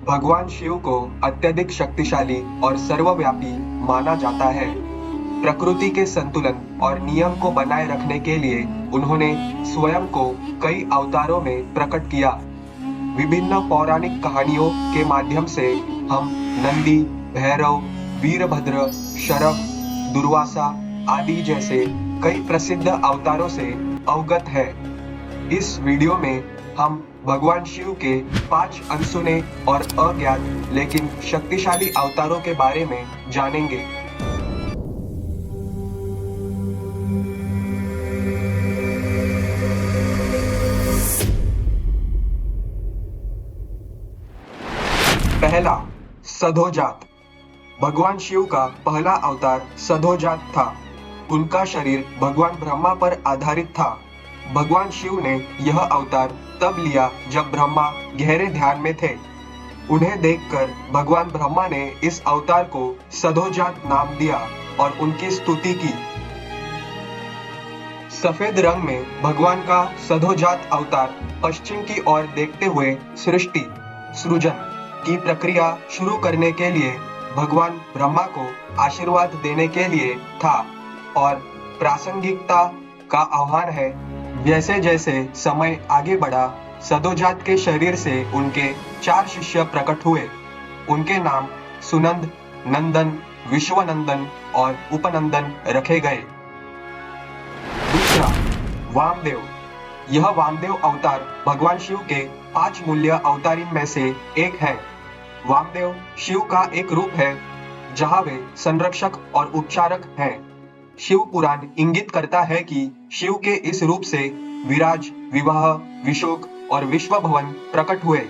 भगवान शिव को अत्यधिक शक्तिशाली और सर्वव्यापी माना जाता है। प्रकृति के संतुलन और नियम को बनाए रखने के लिए उन्होंने स्वयं को कई अवतारों में प्रकट किया। विभिन्न पौराणिक कहानियों के माध्यम से हम नंदी, भैरव, वीरभद्र, शरभ, दुर्वासा आदि जैसे कई प्रसिद्ध अवतारों से अवगत है। इस वीडियो में हम भगवान शिव के 5 अनसुने और अज्ञात लेकिन शक्तिशाली अवतारों के बारे में जानेंगे। पहला, सधोजात। भगवान शिव का पहला अवतार सधोजात था। उनका शरीर भगवान ब्रह्मा पर आधारित था। भगवान शिव ने यह अवतार तब लिया जब ब्रह्मा गहरे ध्यान में थे। उन्हें देखकर भगवान ब्रह्मा ने इस अवतार को सधोजात नाम दिया और उनकी स्तुति की। सफेद रंग में भगवान का सधोजात अवतार पश्चिम की ओर देखते हुए सृजन की प्रक्रिया शुरू करने के लिए भगवान ब्रह्मा को आशीर्वाद देने के लिए था और प्रासंगिकता का आह्वान है। जैसे जैसे समय आगे बढ़ा, सधोजात के शरीर से उनके 4 शिष्य प्रकट हुए। उनके नाम सुनंद, नंदन, विश्वनंदन और उपनंदन रखे गए। दूसरा, वामदेव। यह वामदेव अवतार भगवान शिव के 5 मूल्य अवतारों में से एक है। वामदेव शिव का एक रूप है जहां वे संरक्षक और उपचारक हैं। शिव पुराण इंगित करता है कि शिव के इस रूप से विराज, विवाह, विशोक और विश्व भवन प्रकट हुए,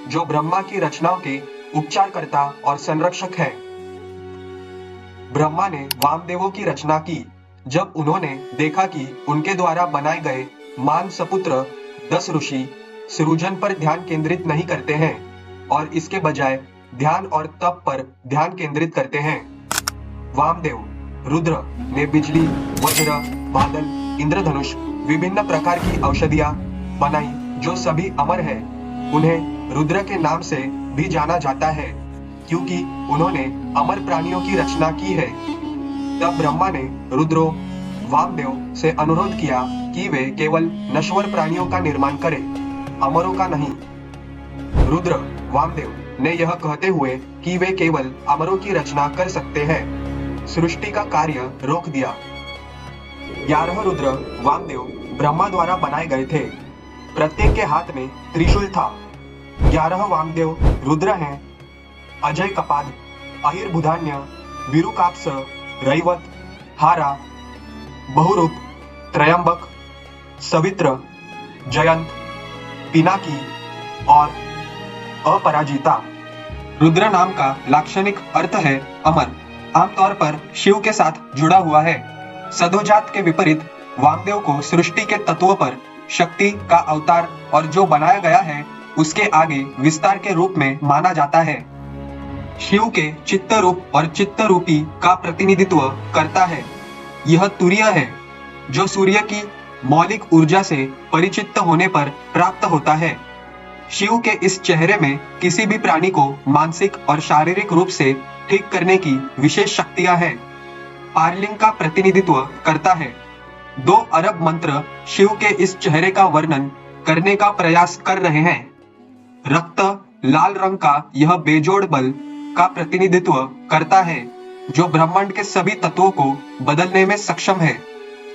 जो ब्रह्मा की रचनाओं के उपचारकर्ता और संरक्षक हैं। ब्रह्मा ने वामदेवों की रचना की। जब उन्होंने देखा कि उनके द्वारा बनाए गए मानसपुत्र 10 ऋषि सृजन पर ध्यान केंद्रित नहीं करते हैं और इसके बजाय ध्यान और तप पर ध्यान केंद्रित करते हैं, वामदेव रुद्र ने बिजली, वज्र, बादल, इंद्रधनुष, विभिन्न प्रकार की औषधियां बनाई जो सभी अमर है। उन्हें रुद्र के नाम से भी जाना जाता है क्योंकि उन्होंने अमर प्राणियों की रचना की है। तब ब्रह्मा ने रुद्रो वामदेव से अनुरोध किया कि वे केवल नश्वर प्राणियों का निर्माण करें, अमरों का नहीं। रुद्र वामदेव ने यह कहते हुए कि वे केवल अमरों की रचना कर सकते हैं, सृष्टि का कार्य रोक दिया। 11 रुद्र वामदेव ब्रह्मा द्वारा बनाए गए थे। प्रत्येक के हाथ में त्रिशूल था। 11 वामदेव रुद्र हैं अजय कपाद, अहिर्बुधान्य, विरूकाक्ष, रैवत, हारा, बहुरूप, त्रयंबक, सवित्र, जयंत, पिनाकी और अपराजिता। रुद्र नाम का लाक्षणिक अर्थ है अमर। आमतौर पर शिव के साथ जुड़ा हुआ है। सधोजात के विपरीत वामदेव को सृष्टि के तत्वों पर शक्ति का अवतार और जो बनाया गया है उसके आगे विस्तार के रूप में माना जाता है। शिव के चित्त रूप और चित्त रूपी का प्रतिनिधित्व करता है। यह तुरीय है जो सूर्य की मौलिक ऊर्जा से परिचित होने पर प्राप्त होता है। शिव के इस चेहरे में किसी भी प्राणी को मानसिक और शारीरिक रूप से ठीक करने की विशेष शक्तियां हैं। पारलिंग का प्रतिनिधित्व करता है। 2 अरब मंत्र शिव के इस चेहरे का वर्णन करने का प्रयास कर रहे हैं। रक्त लाल रंग का यह बेजोड़ बल का प्रतिनिधित्व करता है जो ब्रह्मांड के सभी तत्वों को बदलने में सक्षम है।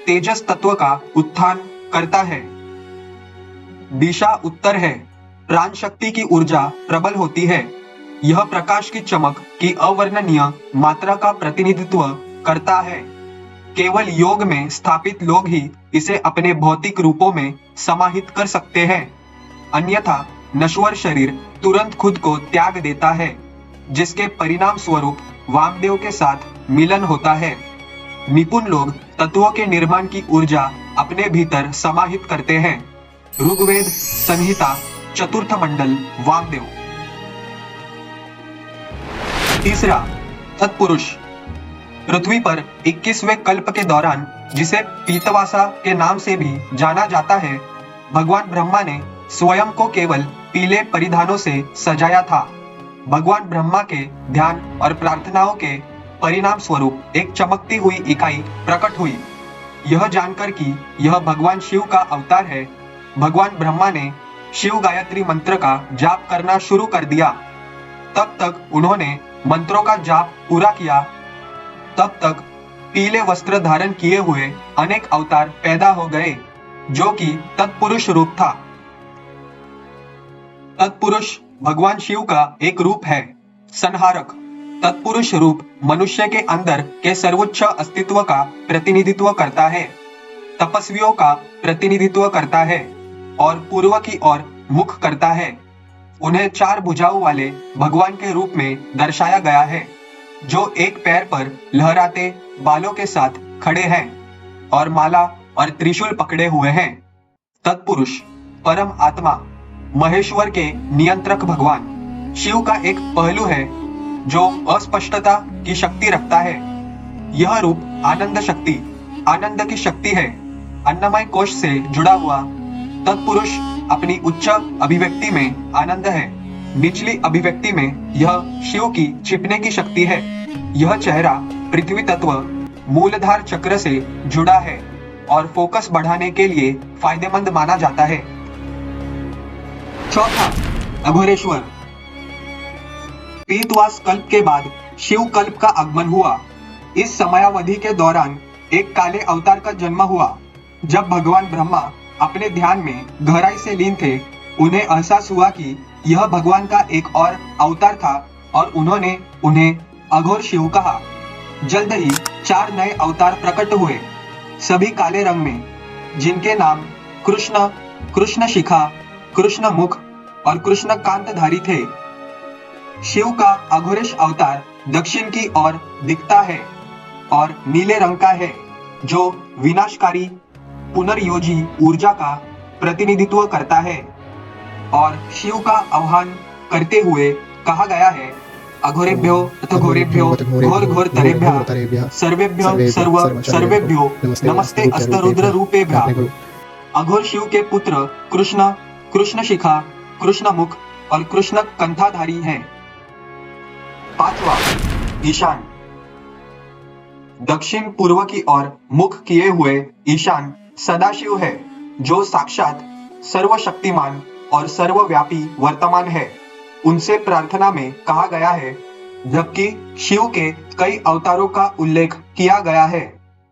तेजस तत्व का उत्थान करता है। दिशा उत्तर है। प्राण शक्ति की ऊर्जा प्रबल होती है। यह प्रकाश की चमक की अवर्णनीय मात्रा का प्रतिनिधित्व करता है। केवल योग में स्थापित लोग ही इसे अपने भौतिक रूपों में समाहित कर सकते हैं, अन्यथा नश्वर शरीर तुरंत खुद को त्याग देता है, जिसके परिणाम स्वरूप वामदेव के साथ मिलन होता है। निपुण लोग तत्वों के निर्माण की ऊर्जा अपने भीतर समाहित करते हैं। ऋग्वेद संहिता चतुर्थ मंडल वामदेव। तीसरा, तत्पुरुष। पृथ्वी पर 21वें कल्प के दौरान, जिसे पीतवासा के नाम से भी जाना जाता है, भगवान ब्रह्मा ने स्वयं को केवल पीले परिधानों से सजाया था। भगवान ब्रह्मा के ध्यान और प्रार्थनाओं के परिणाम स्वरूप एक चमकती हुई इकाई प्रकट हुई। यह जानकर कि यह भगवान शिव का अवतार है, भगवान ब्रह्मा ने शिव गायत्री मंत्र का जाप करना शुरू कर दिया। तब तक उन्होंने मंत्रों का जाप पूरा किया, तब तक पीले वस्त्र धारण किए हुए अनेक अवतार पैदा हो गए, जो कि तत्पुरुष रूप था। तत्पुरुष भगवान शिव का एक रूप है। संहारक तत्पुरुष रूप मनुष्य के अंदर के सर्वोच्च अस्तित्व का प्रतिनिधित्व करता है, तपस्वियों का प्रतिनिधित्व करता है और पूर्व की ओर मुख करता है। उन्हें 4 भुजाओं वाले भगवान के रूप में दर्शाया गया है, जो एक पैर पर लहराते बालों के साथ खड़े हैं और माला और त्रिशूल पकड़े हुए हैं। तत्पुरुष परम आत्मा महेश्वर के नियंत्रक भगवान शिव का एक पहलू है, जो अस्पष्टता की शक्ति रखता है। यह रूप आनंद शक्ति, आनंद की शक्ति है। अन्नमय कोश से जुड़ा हुआ तत्पुरुष अपनी उच्च अभिव्यक्ति में आनंद है, निचली अभिव्यक्ति में यह शिव की छिपने की शक्ति है। यह चेहरा पृथ्वी तत्व मूलधार चक्र से जुड़ा है और फोकस बढ़ाने के लिए फायदेमंद माना जाता है। चौथा, अघोरेश्वर। पीतवास कल्प के बाद शिव कल्प का आगमन हुआ। इस समयावधि के दौरान एक काले अवतार का जन्म हुआ। जब भगवान ब्रह्मा अपने ध्यान में गहराई से लीन थे, उन्हें एहसास हुआ कि यह भगवान का एक और अवतार था और उन्होंने उन्हें अघोर शिव कहा। जल्द ही 4 नए अवतार प्रकट हुए, सभी काले रंग में, जिनके नाम कृष्ण, कृष्ण शिखा, कृष्ण मुख और कृष्ण कांतधारी थे। शिव का अघोरेश अवतार दक्षिण की ओर दिखता है और नीले रंग का है, जो विनाशकारी पुनर्योजी ऊर्जा का प्रतिनिधित्व करता है और शिव का आह्वान करते हुए कहा गया है, अघोरेभ्यो अथ घोरेभ्यो घोर घोर तरेभ्यः सर्वेभ्यो सर्व सर्वेभ्यो नमस्ते अस्तरुद्र रूपेभ्यः। अघोर शिव के पुत्र कृष्ण, कृष्ण शिखा, कृष्ण मुख और कृष्ण कंठाधारी हैं। 5वां, ईशान। दक्षिण पूर्व की ओर मुख किए हुए ईशान सदाशिव है, जो साक्षात सर्वशक्तिमान और सर्वव्यापी वर्तमान है। उनसे प्रार्थना में कहा गया है, जबकि शिव के कई अवतारों का उल्लेख किया गया है।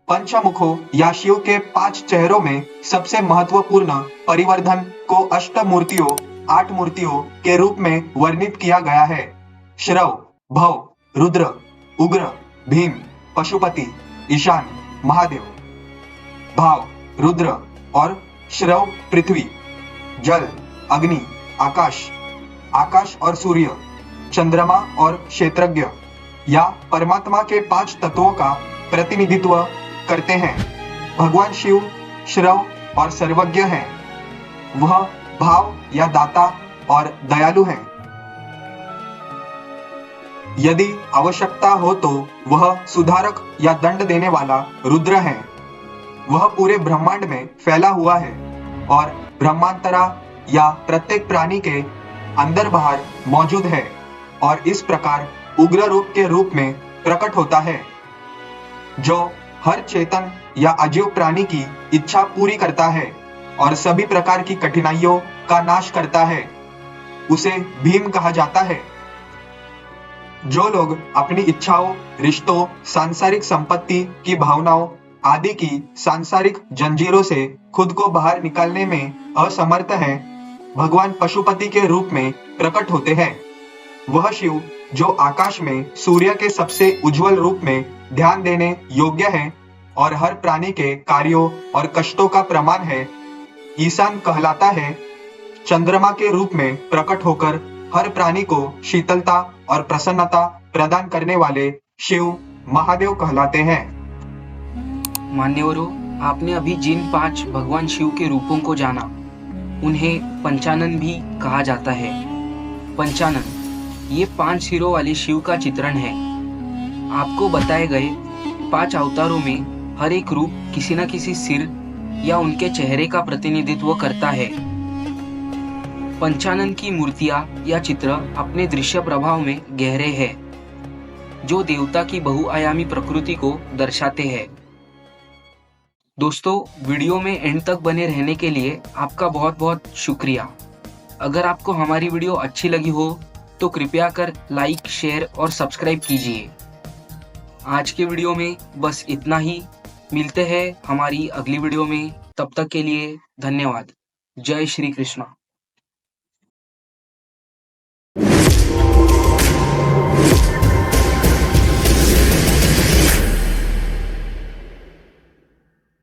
पंचमुखों या शिव के 5 चेहरों में सबसे महत्वपूर्ण परिवर्धन को अष्टमूर्तियों 8 मूर्तियों के रूप में वर्णित किया गया है। श्रव, भव, रुद्र, उग्र, भीम, पशुपति, ईशान, महादेव। भाव, रुद्र और श्रव पृथ्वी, जल, अग्नि, आकाश, आकाश और सूर्य, चंद्रमा और क्षेत्रज्ञ या परमात्मा के 5 तत्वों का प्रतिनिधित्व करते हैं। भगवान शिव श्रव और सर्वज्ञ हैं। वह भाव या दाता और दयालु हैं। यदि आवश्यकता हो तो वह सुधारक या दंड देने वाला रुद्र है। वह पूरे ब्रह्मांड में फैला हुआ है और ब्रह्मांतरा या प्रत्येक प्राणी के अंदर बाहर मौजूद है और इस प्रकार उग्र रूप के रूप में प्रकट होता है, जो हर चेतन या अजीव प्राणी की इच्छा पूरी करता है और सभी प्रकार की कठिनाइयों का नाश करता है। उसे भीम कहा जाता है। जो लोग अपनी इच्छाओं, रिश्तों, सांसारिक संपत्ति की भावनाओं आदि की सांसारिक जंजीरों से खुद को बाहर निकालने में असमर्थ हैं, भगवान पशुपति के रूप में प्रकट होते हैं। वह शिव जो आकाश में सूर्य के सबसे उज्जवल रूप में ध्यान देने योग्य है और हर प्राणी के कार्यों और कष्टों का प्रमाण है, ईशान कहलाता है। चंद्रमा के रूप में प्रकट होकर हर प्राणी को शीतलता और प्रसन्नता प्रदान करने वाले शिव महादेव कहलाते हैं। मान्यवरों, आपने अभी जिन 5 भगवान शिव के रूपों को जाना, उन्हें पंचानन भी कहा जाता है। पंचानन ये 5 सिरों वाले शिव का चित्रण है। आपको बताए गए 5 अवतारों में हर एक रूप किसी न किसी सिर या उनके चेहरे का प्रतिनिधित्व करता है। पंचानन की मूर्तियां या चित्र अपने दृश्य प्रभाव में गहरे हैं, जो देवता की बहुआयामी प्रकृति को दर्शाते हैं। दोस्तों, वीडियो में एंड तक बने रहने के लिए आपका बहुत बहुत शुक्रिया। अगर आपको हमारी वीडियो अच्छी लगी हो तो कृपया कर लाइक, शेयर और सब्सक्राइब कीजिए। आज के वीडियो में बस इतना ही। मिलते हैं हमारी अगली वीडियो में। तब तक के लिए धन्यवाद। जय श्री कृष्णा।